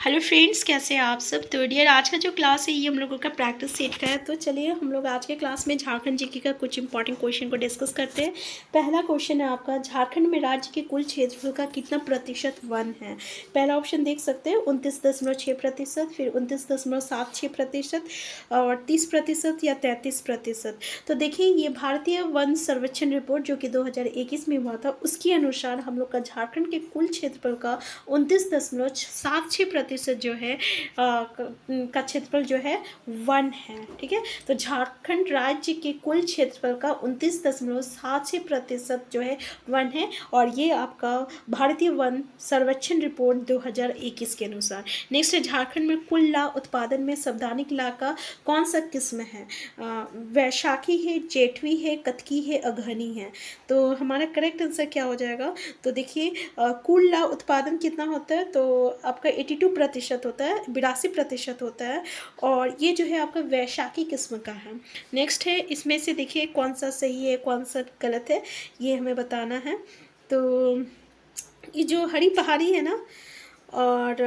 Hello friends, कैसे हैं आप सब। तो डियर, आज का जो क्लास है ये हम लोगों का प्रैक्टिस सेट का है। तो चलिए हम लोग आज के क्लास में झारखंड जीके का कुछ इंपॉर्टेंट क्वेश्चन को डिस्कस करते हैं। पहला क्वेश्चन है आपका, झारखंड में राज्य के कुल क्षेत्रफल का कितना प्रतिशत वन है। पहला ऑप्शन देख सकते हैं 29.6%, फिर 29.76%, और 30% या 33%। तो देखिए ये भारतीय वन सर्वेक्षण रिपोर्ट जो कि 2021 में हुआ था, उसके अनुसार हम लोग का झारखंड के कुल क्षेत्रफल का 29.76% जो है का क्षेत्रफल जो है वन है। ठीक है, तो झारखंड राज्य के कुल क्षेत्रफल का 29.76% जो है वन है, और ये आपका भारतीय वन सर्वेक्षण रिपोर्ट 2021 के अनुसार। नेक्स्ट है, झारखंड में कुल ला उत्पादन में संवैधानिक ला का कौन सा किस्म है। वैशाखी है, जेठवी है, कतकी है, अगहनी है। तो हमारा करेक्ट आंसर क्या हो जाएगा। तो देखिए कुल ला उत्पादन कितना होता है, तो आपका 82% होता है, 82% होता है, और ये जो है आपका वैशाखी किस्म का है। नेक्स्ट है, इसमें से देखिए कौन सा सही है कौन सा गलत है, ये हमें बताना है। तो ये जो हरी पहाड़ी है ना, और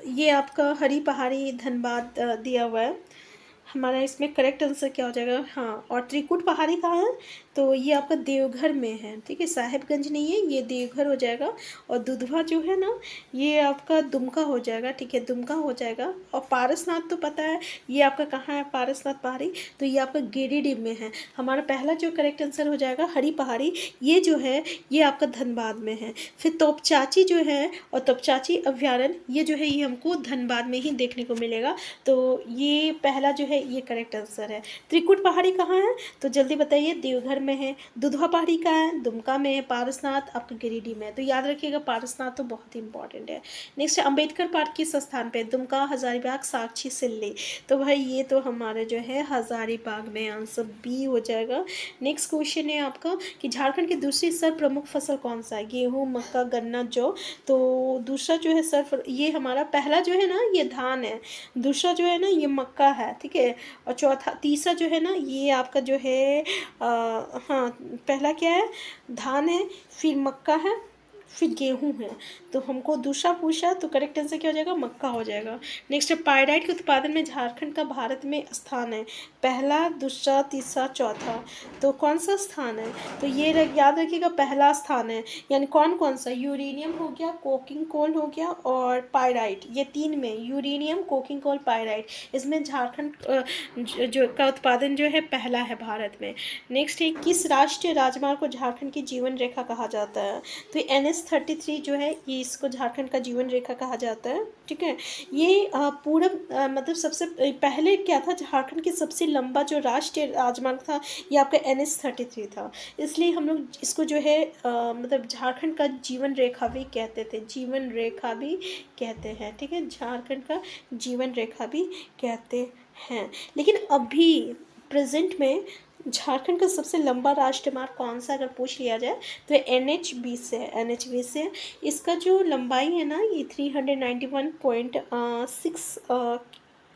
ये आपका हरी पहाड़ी धनबाद दिया हुआ है। हमारा इसमें करेक्ट आंसर क्या हो जाएगा। हाँ, और त्रिकुट पहाड़ी कहाँ है, तो ये आपका देवघर में है। ठीक है, साहिबगंज नहीं है, ये देवघर हो जाएगा। और दुधवा जो है ना, ये आपका दुमका हो जाएगा। ठीक है, दुमका हो जाएगा। और पारसनाथ तो पता है ये आपका कहाँ है, पारसनाथ पहाड़ी, तो ये आपका गिरिडीह में है। हमारा पहला जो करेक्ट आंसर हो जाएगा हरी पहाड़ी, ये जो है ये आपका धनबाद में है। फिर तोपचाची जो है, और तोपचाची अभ्यारण्य, ये जो है ये हमको धनबाद में ही देखने को मिलेगा। तो ये पहला जो है ये करेक्ट आंसर है। त्रिकुट पहाड़ी कहाँ है, तो जल्दी बताइए। देवघर में है। दुधवा पहाड़ी कहाँ है, दुमका में है। पारसनाथ आपका गिरिडीह में है। तो याद रखिएगा, पारसनाथ तो बहुत ही इंपॉर्टेंट है। नेक्स्ट है, अम्बेडकर पार्क किस स्थान पे, दुमका, हजारीबाग, साक्षी, सिल्ली। तो भाई ये तो हमारा जो है हजारीबाग में, आंसर बी हो जाएगा। नेक्स्ट क्वेश्चन है आपका कि झारखंड की दूसरी सर्व प्रमुख फसल कौन सा है, गेहूँ, मक्का, गन्ना, जौ। तो दूसरा जो है सर्व, ये हमारा पहला जो है ना ये धान है, दूसरा जो है ना ये मक्का है। ठीक है, और चौथा तीसरा जो है ना ये आपका जो है हाँ, पहला क्या है, धान है, फिर मक्का है, फिर गेहूं है। तो हमको दूसरा पूछा, तो करेक्ट आंसर क्या हो जाएगा, मक्का हो जाएगा। नेक्स्ट है, पायराइट के उत्पादन में झारखंड का भारत में स्थान है, पहला, दूसरा, तीसरा, चौथा। तो कौन सा स्थान है, तो ये याद रखिएगा पहला स्थान है। यानी कौन कौन सा, यूरेनियम हो गया, कोकिंग कोल हो गया, और पायराइट, ये तीन में यूरेनियम, कोकिंग कोल, पायराइट, इसमें झारखंड जो का उत्पादन जो है पहला है भारत में। नेक्स्ट है, किस राष्ट्रीय राजमार्ग को झारखंड की जीवन रेखा कहा जाता है। तो NH-33 जो है ये इसको झारखंड का जीवन रेखा कहा जाता है। ठीक है, ये पूरा मतलब सबसे पहले क्या था, झारखंड की सबसे लंबा जो राष्ट्रीय राजमार्ग था ये आपका NH-33 था। इसलिए हम लोग इसको जो है मतलब झारखंड का जीवन रेखा भी कहते थे, जीवन रेखा भी कहते हैं। ठीक है, झारखंड का जीवन रेखा भी कहते हैं। लेकिन अभी प्रेजेंट में झारखंड का सबसे लंबा राष्ट्रीय मार्ग कौन सा अगर पूछ लिया जाए, तो NH-20 से है, NH-20 से। इसका जो लंबाई है ना ये 391.6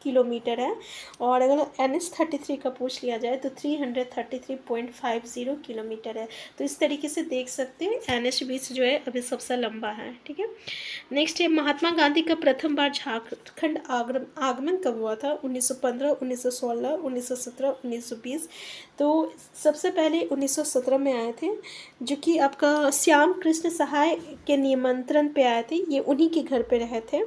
किलोमीटर है। और अगर NH-33 का पूछ लिया जाए तो 333.50 किलोमीटर है। तो इस तरीके से देख सकते हैं NH-20 जो है अभी सबसे लंबा है। ठीक है, नेक्स्ट है, महात्मा गांधी का प्रथम बार झारखंड आगमन कब हुआ था, 1915, 1916, 1917, 1920। तो सबसे पहले 1917 में आए थे, जो कि आपका श्याम कृष्ण सहाय के निमंत्रण पे आए थे, ये उन्हीं के घर पे रहे थे।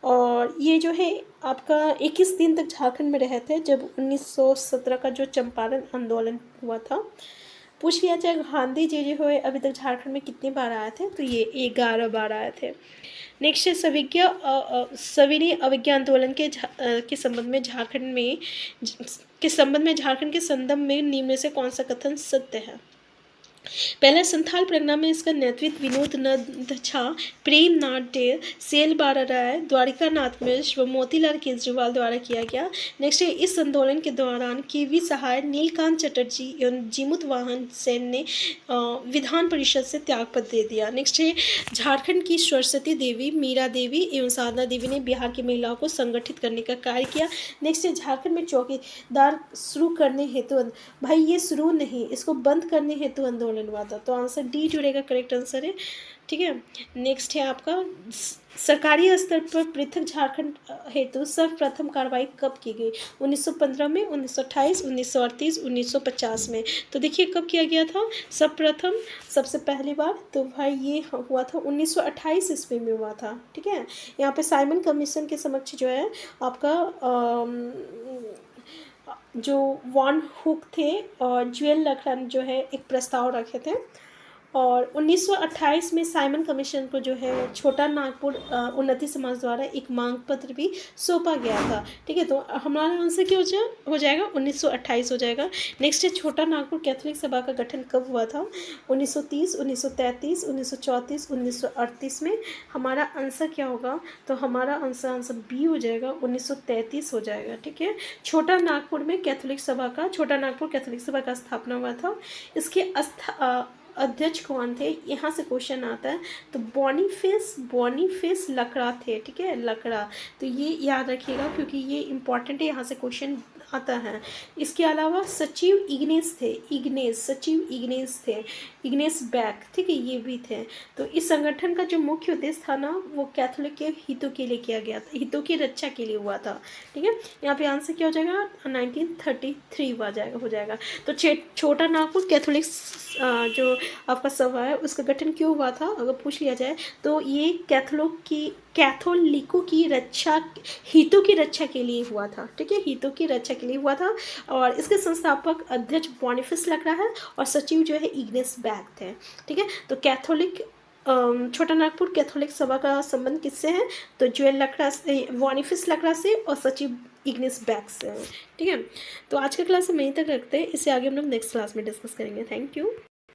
और ये जो है आपका 21 दिन तक झारखंड में रहे थे, जब 1917 का जो चंपारण आंदोलन हुआ था। पूछ लिया जाए गांधी जी जो है अभी तक झारखंड में कितनी बार आए थे, तो ये 11 बार आए थे। नेक्स्ट है, सविनय अवज्ञा आंदोलन के संबंध में झारखंड के संदर्भ में निम्न में से कौन सा कथन सत्य है। पहला, संथाल परगना में इसका नेतृत्व विनोद नंद झा, प्रेम नाथ डे, सेल बारा राय, द्वारिका नाथ मिश्र व मोतीलाल केजरीवाल द्वारा किया गया। नेक्स्ट है, इस आंदोलन के दौरान KV सहाय, नीलकांत चटर्जी एवं जीमुत वाहन सेन ने विधान परिषद से त्यागपत्र दे दिया। नेक्स्ट है, झारखंड की सरस्वती देवी, मीरा देवी एवं साधना देवी ने बिहार की महिलाओं को संगठित करने का कार्य किया। नेक्स्ट है, झारखंड में चौकीदार शुरू करने हेतु, भाई ये शुरू नहीं, इसको बंद करने हेतु आंदोलन हुआ था। तो आंसर डी जुड़ेगा, करेक्ट आंसर है। ठीक है। नेक्स्ट है आपका सरकारी स्तर पर पृथक झारखंड हेतु सर्वप्रथम कार्रवाई कब की गई? 1915 में, 1928, 1938, 1950 में। तो देखिए कब किया गया था सर्वप्रथम, सबसे पहली बार, तो भाई ये हुआ था 1928 ईस्वी में हुआ था। ठीक है। यहाँ पे साइमन कमीशन के समक्ष जो है आपका जो वॉन हुक थे और ज्वेल लखड़ा जो है एक प्रस्ताव रखे थे, और 1928 में साइमन कमीशन को जो है छोटा नागपुर उन्नति समाज द्वारा एक मांग पत्र भी सौंपा गया था। ठीक है। तो हमारा आंसर क्या हो जाएगा? 1928 हो जाएगा। नेक्स्ट है छोटा नागपुर कैथोलिक सभा का गठन कब हुआ था? 1930, 1933, 1934, 1938 में। हमारा आंसर क्या होगा? तो हमारा आंसर बी हो जाएगा, 1933 हो जाएगा। ठीक है। छोटा नागपुर कैथोलिक सभा का स्थापना हुआ था। इसके अध्यक्ष कौन थे? यहाँ से क्वेश्चन आता है। तो बॉनीफेस लकड़ा थे। ठीक है, लकड़ा। तो ये याद रखिएगा क्योंकि ये इंपॉर्टेंट है, यहाँ से क्वेश्चन आता है। इसके अलावा सचिव इग्नेस थे, सचिव इग्नेस थे, इग्नेस बैक। ठीक है, ये भी थे। तो इस संगठन का जो मुख्य उद्देश्य था ना, वो कैथोलिक के हितों के लिए किया गया था, हितों की रक्षा के लिए हुआ था। ठीक है। यहाँ पे आंसर क्या हो जाएगा? 1933 हो जाएगा। तो छोटा नागपुर कैथोलिक जो आपका सभा है उसका गठन क्यों हुआ था अगर पूछ लिया जाए, तो ये कैथोलिकों की रक्षा, हितों की रक्षा के लिए हुआ था। ठीक है, हितों की रक्षा के लिए हुआ था। और इसके संस्थापक अध्यक्ष बॉनीफेस लकड़ा है और सचिव जो है इग्नेस बैक थे। ठीक है। तो कैथोलिक छोटा नागपुर कैथोलिक सभा का संबंध किससे है? तो ज्वेल लकड़ा से, बॉनीफेस लकड़ा से, और सचिव इग्नेस बैक से है। ठीक है। तो आज का क्लास हम यहीं तक रखते हैं, इससे आगे हम लोग नेक्स्ट क्लास में डिस्कस करेंगे। Thank you.